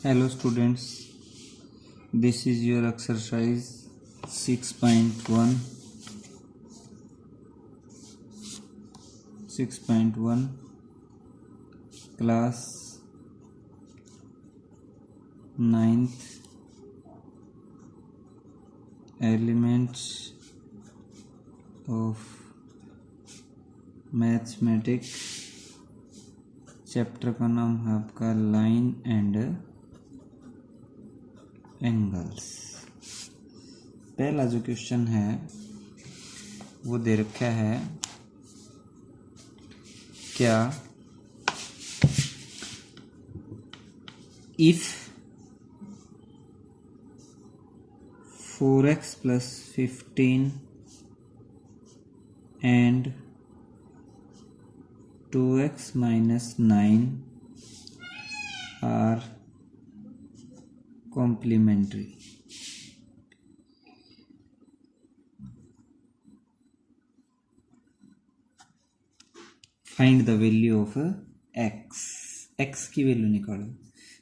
Hello students, this is your exercise 6.1 class 9th elements of mathematics. Chapter का नाम है आपका लाइन एंड एंगल्स। पहला जो क्वेश्चन है वो दे रखा है, क्या if 4x plus 15 and 2x minus 9 are complementary, find the value of x की वैल्यू निकालो।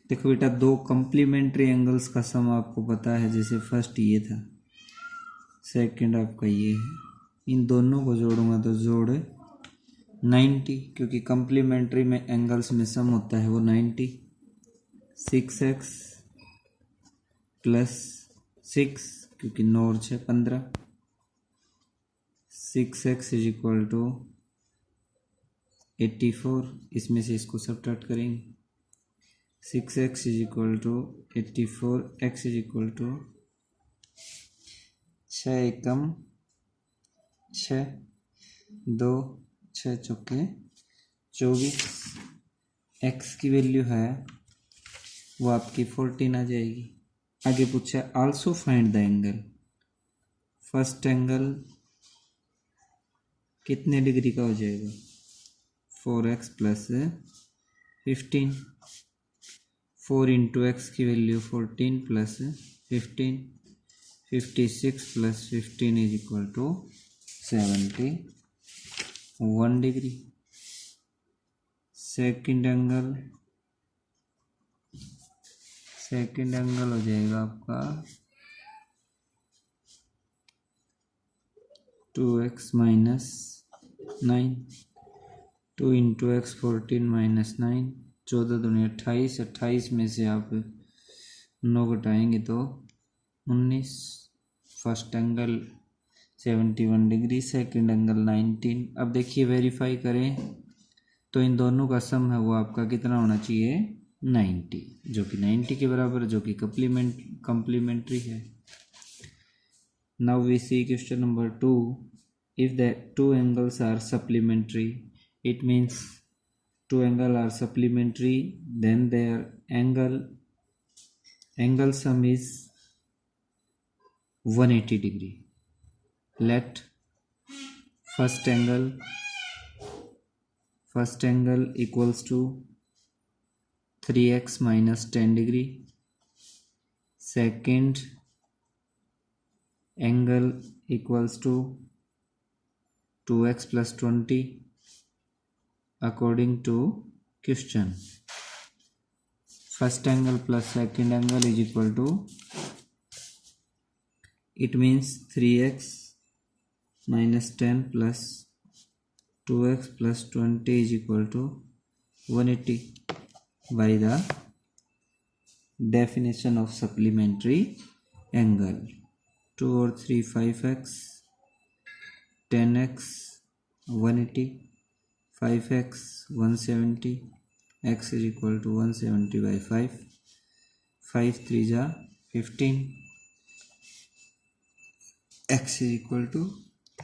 देखो बेटा, दो कॉम्प्लीमेंट्री एंगल्स का सम आपको पता है, जैसे फर्स्ट ये था, सेकंड आपका ये है। इन दोनों को जोड़ूंगा तो जोड़ 90, क्योंकि कॉम्प्लीमेंट्री में एंगल्स में सम होता है वो 90। 6x प्लस 6, क्योंकि 9 और 6 15। 6x इज इक्वल टू 84, इसमें से इसको सब्ट्रैक्ट करेंगे। 6x is equal to 84, x is equal to 6 एकम 6, 2 6 चौके 24। x की वैल्यू है वो आपकी 14 आ जाएगी। आगे पूछा also find the angle. First angle कितने डिग्री का हो जाएगा? 4x plus 15। 4 इंटू एक्स की value 14 plus 15, 56 plus 15 is equal to 71 degree. Second angle हो जाएगा आपका 2x minus 9। 2 into x 14 minus 9, 14 दूनी 28। 28 में से आप 9 घटाएंगे तो 19। First angle 71 degree, second angle 19। अब देखिए वेरीफाई करें तो इन दोनों का सम है वो आपका कितना होना चाहिए? 90, जो कि 90 के बराबर, जो कि कॉम्प्लीमेंट्री है। Now we see question number 2। If the two angles are supplementary, it means two angles are supplementary, then their angle sum is 180 degree. Let first angle equals to 3x minus 10 degree. Second angle equals to 2x plus 20 according to question. First angle plus second angle is equal to, it means 3x minus 10 plus 2x plus 20 is equal to 180 by the definition of supplementary angle. 2 और 3 5x, 10x 180, 5x 170, x is equal to 170 by 5, 5 3 जा 15, x is equal to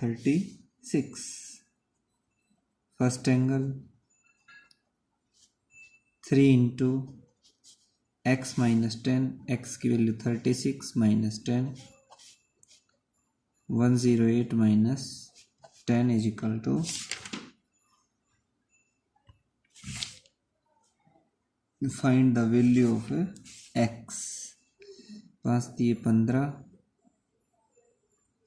36. First angle 3 into x minus 10, x की value 36 minus 10, 108 minus 10 is equal to find the value of x। 5 दिए 15,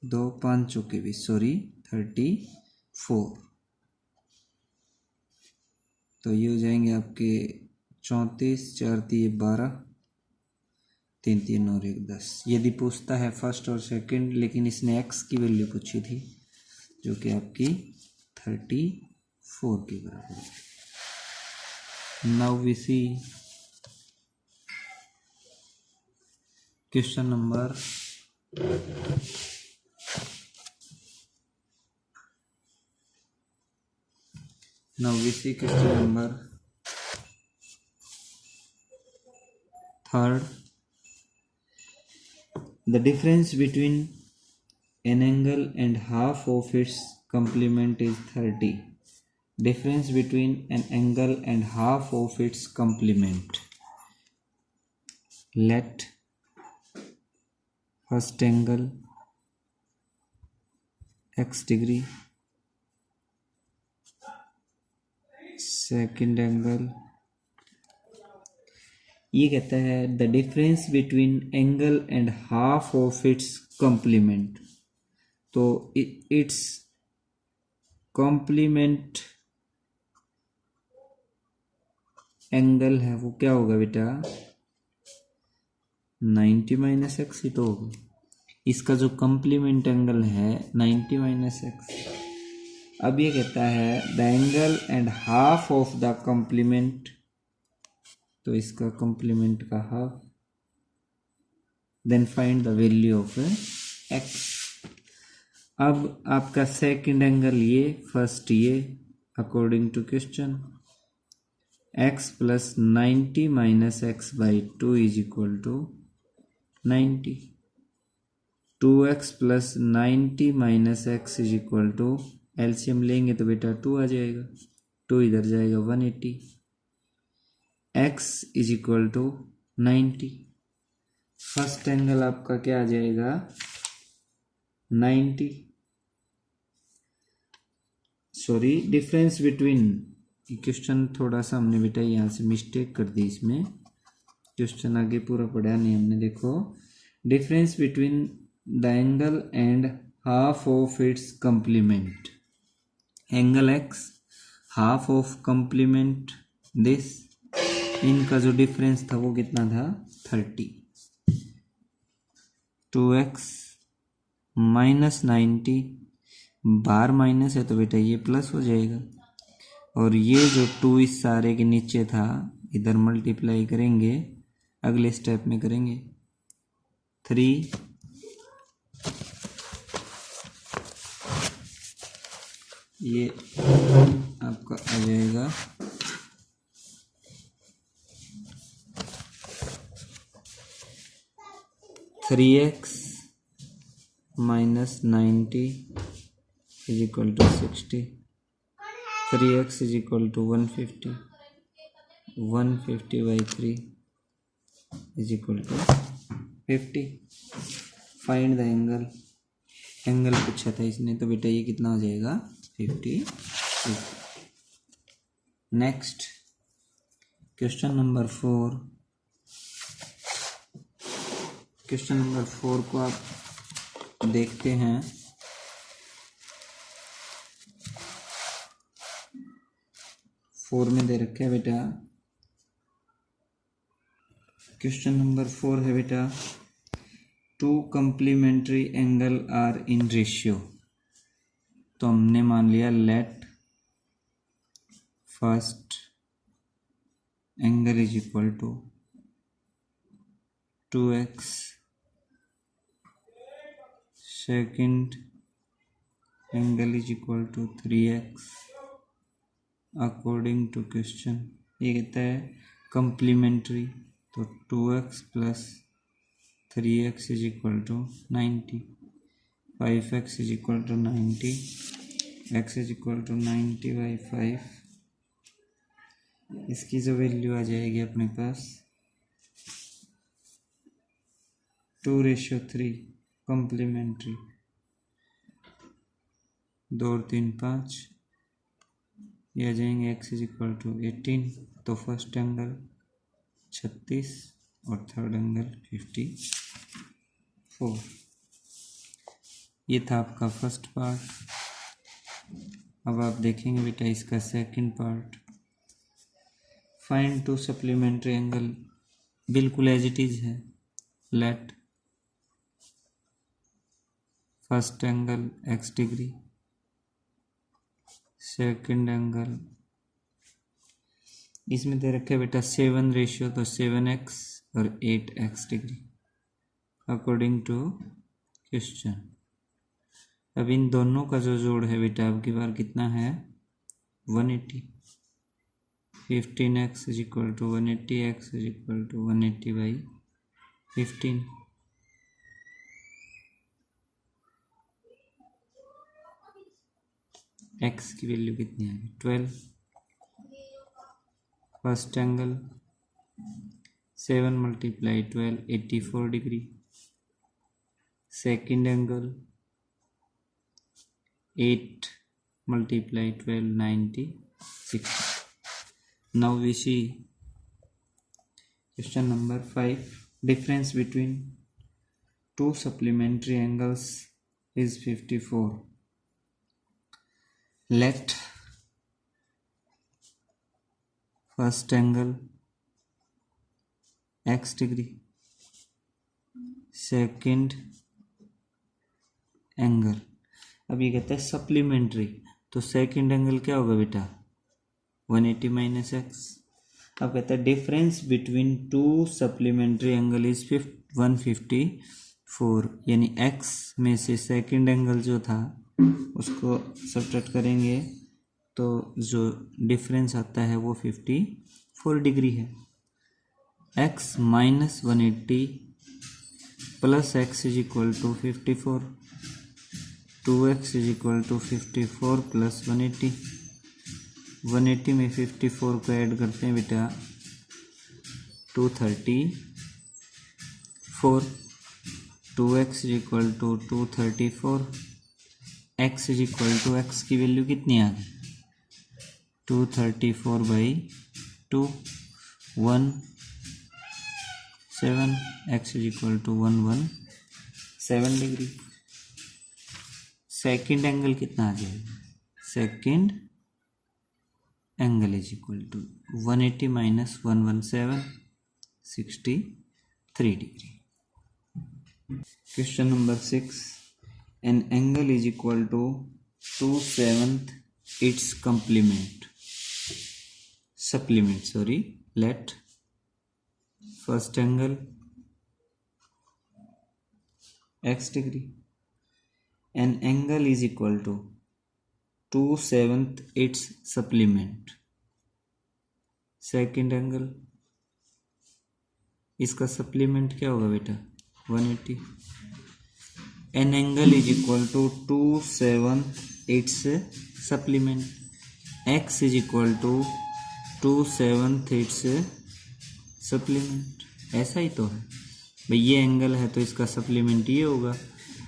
2 5 चौके 20, sorry 34। तो ये हो जाएंगे आपके 34, 4 दिए 12, 3 3 और 1 10। यदि पूछता है फर्स्ट और सेकंड, लेकिन इसने x की वैल्यू पूछी थी जो कि आपकी 34 के बराबर है। Now we see question number 3rd. The difference between an angle and half of its complement is 30. Difference between an angle and half of its complement. Let first angle x degree, second angle, ये कहता है the difference between angle and half of its complement. तो its complement angle है वो क्या होगा बेटा, 90 minus x ही तो होगा। इसका जो कॉम्प्लीमेंट एंगल है 90 माइनस एक्स। अब ये कहता है the angle and half of the complement, तो इसका कॉम्प्लीमेंट का half, then find the value of x. अब आपका सेकंड एंगल ये, फर्स्ट ये, according to question x plus 90 minus x by 2 is equal to 90। 2x plus 90 minus x is equal to, LCM लेंगे तो बेटा 2 आ जाएगा, 2 इधर जाएगा 180। x is equal to 90। First angle आपका क्या आ जाएगा 90, सॉरी डिफरेंस बिटवीन, क्वेश्चन थोड़ा सा हमने बेटा यहाँ से मिस्टेक कर दी, इसमें क्वेश्चन आगे पूरा पढ़ा नहीं हमने। देखो difference between the angle and half of its complement, angle x, half of complement this, इनका जो डिफरेंस था वो कितना था 30। 2x माइनस 90, बार माइनस है तो बेटा ये प्लस हो जाएगा, और ये जो 2 इस सारे के नीचे था इधर मल्टीप्लाई करेंगे, अगले स्टेप में करेंगे 3 ये आपका आ जाएगा 3x minus 90 is equal to 60, 3x is equal to 150, 150 by 3 is equal to 50। Find the angle, angle पूछा था इसने तो बेटा ये कितना हो जाएगा 50। Next question number 4। Question number 4 को आप देखते हैं। फोर में दे रखे है बेटा, क्वेश्चन नंबर 4 है बेटा 2 complementary angle are in ratio. तो हमने मान लिया let first angle is equal to 2x, second angle is equal to 3x according to question. ये कहता है कॉम्प्लीमेंट्री, तो 2x plus 3x is equal to 90, 5x is equal to 90, x is equal to 90 by 5। इसकी जो value आ जाएगी अपने पास 2:3 complementary, 2 और 3 5, ये आ जाएंगे x इज इक्वल टू 18। तो फर्स्ट एंगल 36 और थर्ड एंगल 54। ये था आपका फर्स्ट पार्ट। अब आप देखेंगे बेटा इसका second part, find 2 supplementary angle, बिल्कुल एज इट इज है। Late first angle x degree, second angle इसमें दे रखे बेटा 7 रेशियो, तो 7x और 8x degree according to question. अब इन दोनों का जो जोड़ है बेटा अब की बार कितना है 180। 15x is equal to 180, x is equal to 180 by 15। x की वैल्यू कितनी आएगी 12। First angle 7 multiply 12 84 degree, second angle 8 multiply 12 96। Now we see question number 5। Difference between two supplementary angles is 54। Let first angle x degree, second angle, अब ये कहता है supplementary, तो second angle क्या होगा बेटा 180 माइनस एक्स। अब कहता है difference between two supplementary angle is 154, यानी x में से सेकंड एंगल जो था उसको सब्ट्रैक्ट करेंगे तो जो डिफरेंस आता है वो 54 डिग्री है। x minus 180 plus x is equal to 54, 2x is equal to 54 plus 180। 180 में 54 को ऐड करते हैं बेटा 234, 2x is equal to 234, x is equal to x की वैल्यू कितनी आ गई 234 by 2 17, x is equal to 117 degree. Second angle कितना आ जाएगा, second angle is equal to 180 minus 117 63 degree. Question number 6। An angle is equal to 2/7 its supplement, let first angle x degree, an angle is equal to 2/7 its supplement, second angle इसका supplement क्या होगा बेटा 180। an angle is equal to 2/7 its supplement, x is equal to 2/7 its supplement. ऐसा ही तो है भाई, ये angle है तो इसका सप्लीमेंट ये होगा,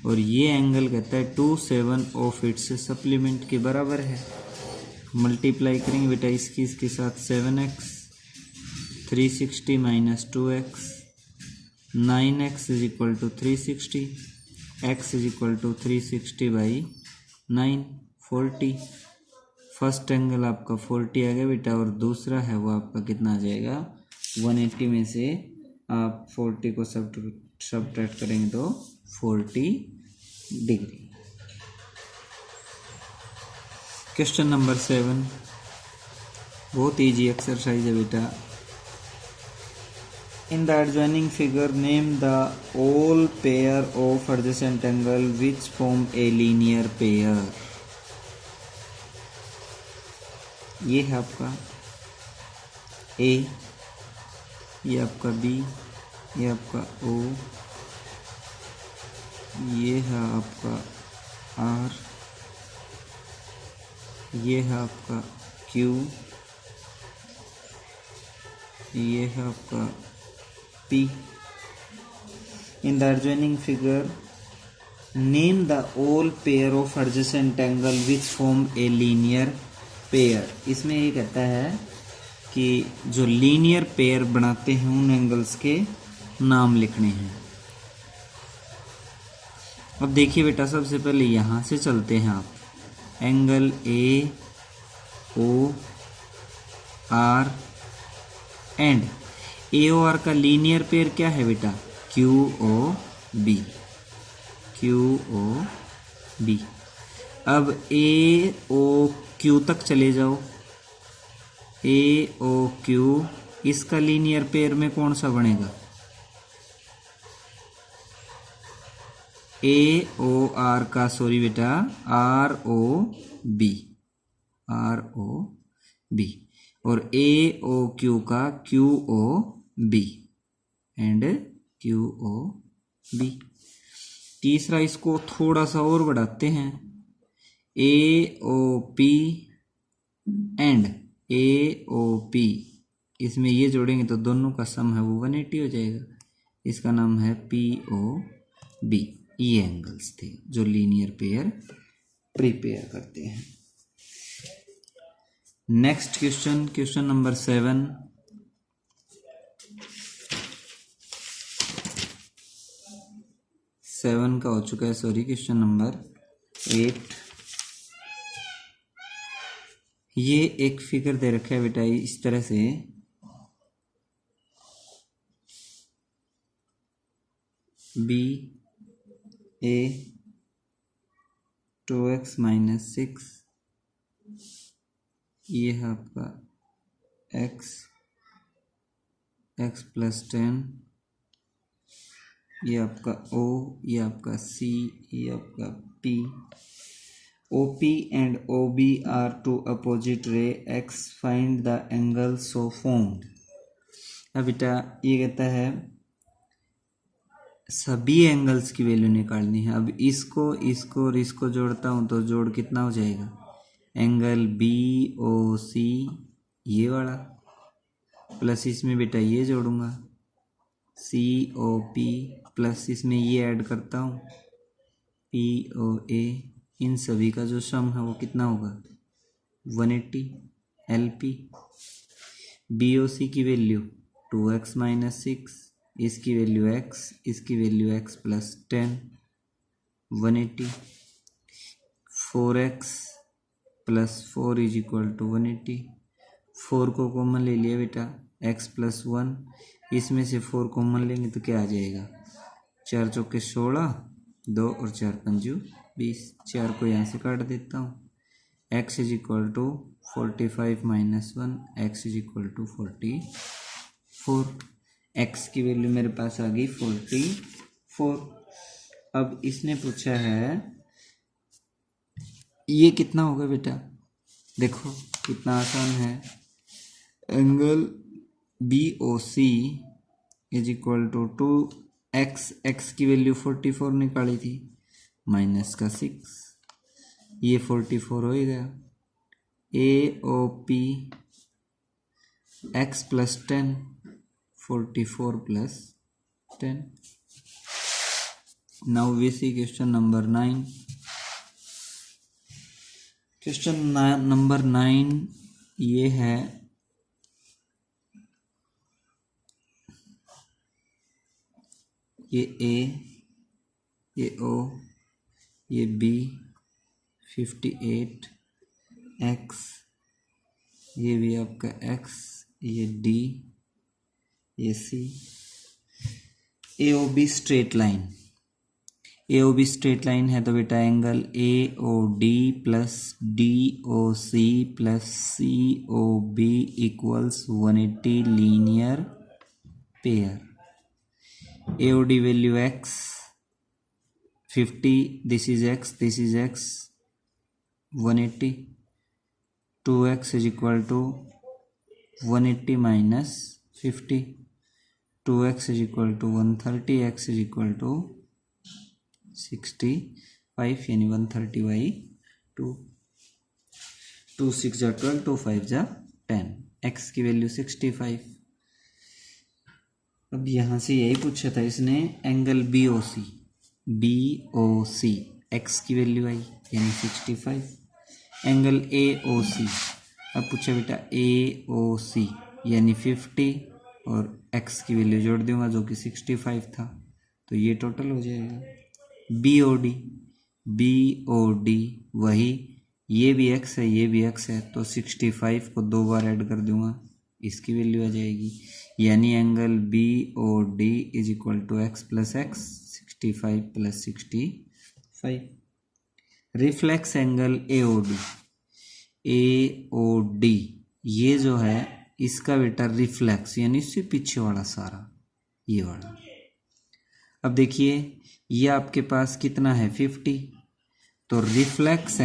और ये एंगल कहता है 2/7 ऑफ इट्स सप्लीमेंट के बराबर है। मल्टीप्लाई करेंगे बेटा इसके साथ 7x, 360 minus 2x, 9x is equal to 360, x is equal to 360 by 9 40। First angle आपका 40 आ गया बेटा, और दूसरा है वो आपका कितना आ जाएगा 180 में से आप 40 को सब्ट्रैक्ट करेंगे तो 40 डिग्री। क्वेश्चन नंबर 7 बहुत इजी एक्सरसाइज है बेटा। In the adjoining figure name the all pair of adjacent angle which form a linear pair. ये है आपका ए, ये आपका बी, ये आपका ओ, ये है आपका आर, ये है आपका क्यू, ये है आपका P. In the adjoining figure name the all pair of adjacent angle which form a linear pair. इसमें ये कहता है कि जो लीनियर पेयर बनाते हैं उन एंगल्स के नाम लिखने हैं। अब देखिए बेटा, सबसे पहले यहाँ से चलते हैं आप, angle A O R and A O R का लीनियर पेयर क्या है बेटा Q O B, Q O B. अब ए ओ क्यू तक चले जाओ, ए ओ क्यू, इसका लीनियर पेयर में कौन सा बनेगा? ए ओ आर का, सॉरी बेटा, R O B, R O B, और ए ओ क्यू का Q O B and Q O B. तीसरा इसको थोड़ा सा और बढ़ाते हैं, A O P and A O P, इसमें ये जोड़ेंगे तो दोनों का सम है वो 180 हो जाएगा। इसका नाम है पी ओ बी। ये एंगल्स थे जो लीनियर पेयर प्रिपेयर करते हैं। Next question, question number 7। Seven का हो चुका है, सॉरी, क्वेश्चन नंबर 8। ये एक फिगर दे रखा है बेटा इस तरह से, बी ए 2x - 6, ये है आपका x, x + 10, ये आपका O, ये आपका C, ये आपका P। OP and OB are two opposite ray X. Find the angle so formed. अब बेटा ये कहता है सभी एंगल्स की वैल्यू निकालनी है। अब इसको इसको और इसको जोड़ता हूँ तो जोड़ कितना हो जाएगा? एंगल BOC ये वाला, प्लस इसमें बेटा ये जोड़ूंगा COP, प्लस इसमें ये ऐड करता हूँ POA। इन सभी का जो सम है वो कितना होगा? 180 LP। BOC की वैल्यू 2x - 6, इसकी वैल्यू x, इसकी वैल्यू x + 10, 180। 4x + 4 = 180। 4 को कॉमन ले लिया बेटा, x + 1, इसमें से 4 कॉमन लेंगे तो क्या आ जाएगा? 4 चौके 16, 2 और 4 पंजू 20। 4 को यहाँ से काट देता हूँ। x = 45 - 1, x = 44। x की वैल्यू मेरे पास आ गई 44। अब इसने पूछा है ये कितना होगा बेटा? देखो कितना आसान है। एंगल BOC = 2x, x की वैल्यू 44 निकाली थी, माइनस का 6, ये 44 हो ही गया। AOP x + 10, 44 + 10। Now we see question number 9. Question number 9 ये है, ये A, ये O, ये B, 58 x, ये भी आपका x, ये D, ये C। AOB straight line, AOB straight line है तो बेटा angle AOD + DOC + COB = 180 linear pair. AOD value x 50, this is x, this is x, 180। 2x = 180 - 50, 2x = 130, x = 65, यानी 130/2। 2 6 = 12, 2 5 = 10, x की वैल्यू 65। अब यहाँ से यही पूछा था इसने, एंगल BOC x की वैल्यू आई यानी 65। एंगल AOC, अब पूछा बेटा AOC यानी 50 और x की वैल्यू जोड़ दूंगा जो कि 65 था, तो ये टोटल हो जाएगा। BOD वही, ये भी x है ये भी x है, तो 65 को 2 बार ऐड कर दूंगा इसकी वैल्यू आ जाएगी, यानी angle B O D is equal to x plus x, 65 plus 65। Reflex angle A O D, A O D ये जो है इसका बेटा रिफ्लेक्स यानी इससे पीछे वाला सारा ये वाला। अब देखिए ये आपके पास कितना है 50, तो reflex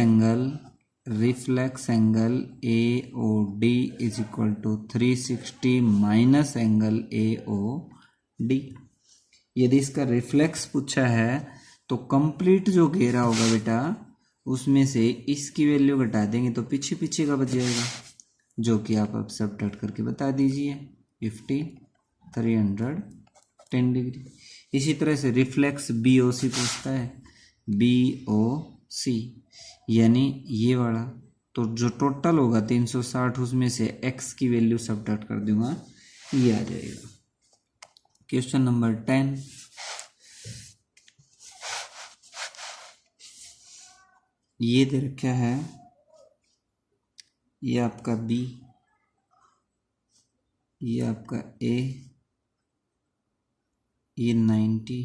angle A O D is equal to 360 minus angle A O D. यदि इसका रिफ्लेक्स पूछा है तो कंप्लीट जो घेरा होगा बेटा उसमें से इसकी वैल्यू घटा देंगे तो पीछे पीछे का बच जाएगा, जो कि आप अब सब्ट्रैक्ट करके बता दीजिए 50 310 डिग्री। इसी तरह से रिफ्लेक्स बी ओ सी पूछता है, बी ओ सी यानी ये वाला, तो जो टोटल होगा 360 उसमें से x की वैल्यू सब्ट्रैक्ट कर दूंगा, ये आ जाएगा। क्वेश्चन नंबर 10, ये दे रखा है, ये आपका बी, ये आपका ए, ये 90,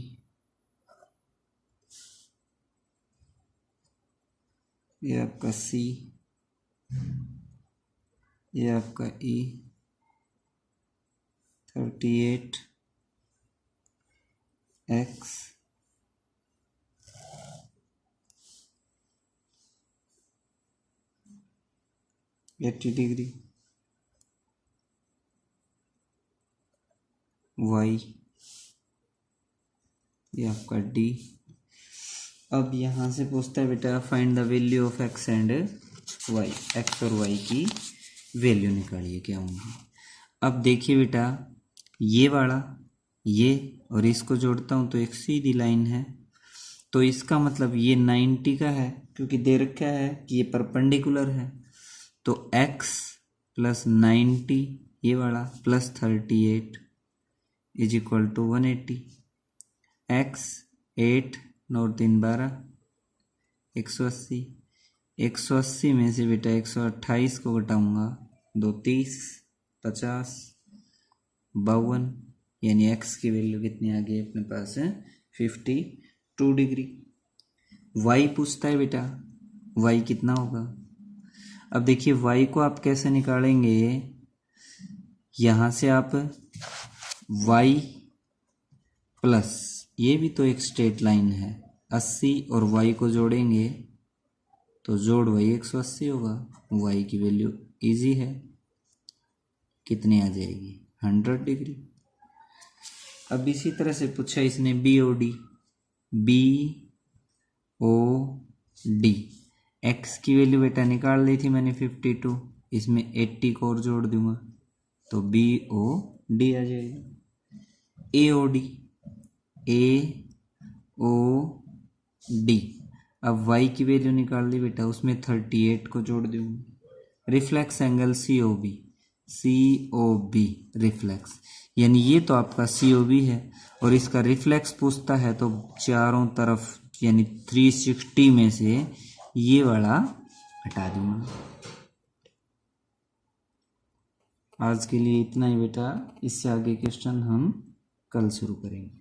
ये आपका सी, ये आपका E 38 x, eighty degree, y, ये आपका डी। अब यहाँ से पूछता है बेटा find the value of x and y, x और वाई की वैल्यू निकालिए क्या होंगी। अब देखिए बेटा ये वाला ये और इसको जोड़ता हूँ तो एक सीधी लाइन है, तो इसका मतलब ये 90 का है क्योंकि दे रखा है कि ये परपेंडिकुलर है, तो x प्लस 90 ये वाला plus 38 is equal to 180। x 8 9 3 12 180, 180 में से बेटा 128 को घटाऊंगा 2 30 50 52, यानी x की वैल्यू कितनी आ गई अपने पास है 52 डिग्री। y पूछता है बेटा y कितना होगा। अब देखिए y को आप कैसे निकालेंगे, यहाँ से आप y प्लस ये भी तो एक स्ट्रेट लाइन है 80 और y को जोड़ेंगे तो जोड़ y 180 होगा, y की वैल्यू इजी है, कितनी आ जाएगी 100 डिग्री। अब इसी तरह से पूछा इसने B O D, B O D, x की वैल्यू बेटा निकाल ली थी मैंने 52, इसमें 80 को और जोड़ दूंगा तो बी ओ डी आ जाएगा। A O D, A O D, अब y की वैल्यू निकाल ली बेटा, उसमें 38 को जोड़ दूंगा। Reflex angle C O B, C O B reflex, यानी ये तो आपका सी ओ बी है और इसका रिफ्लेक्स पूछता है तो चारों तरफ यानी 360 में से ये वाला हटा दूंगा। आज के लिए इतना ही बेटा, इससे आगे क्वेश्चन हम कल शुरू करेंगे।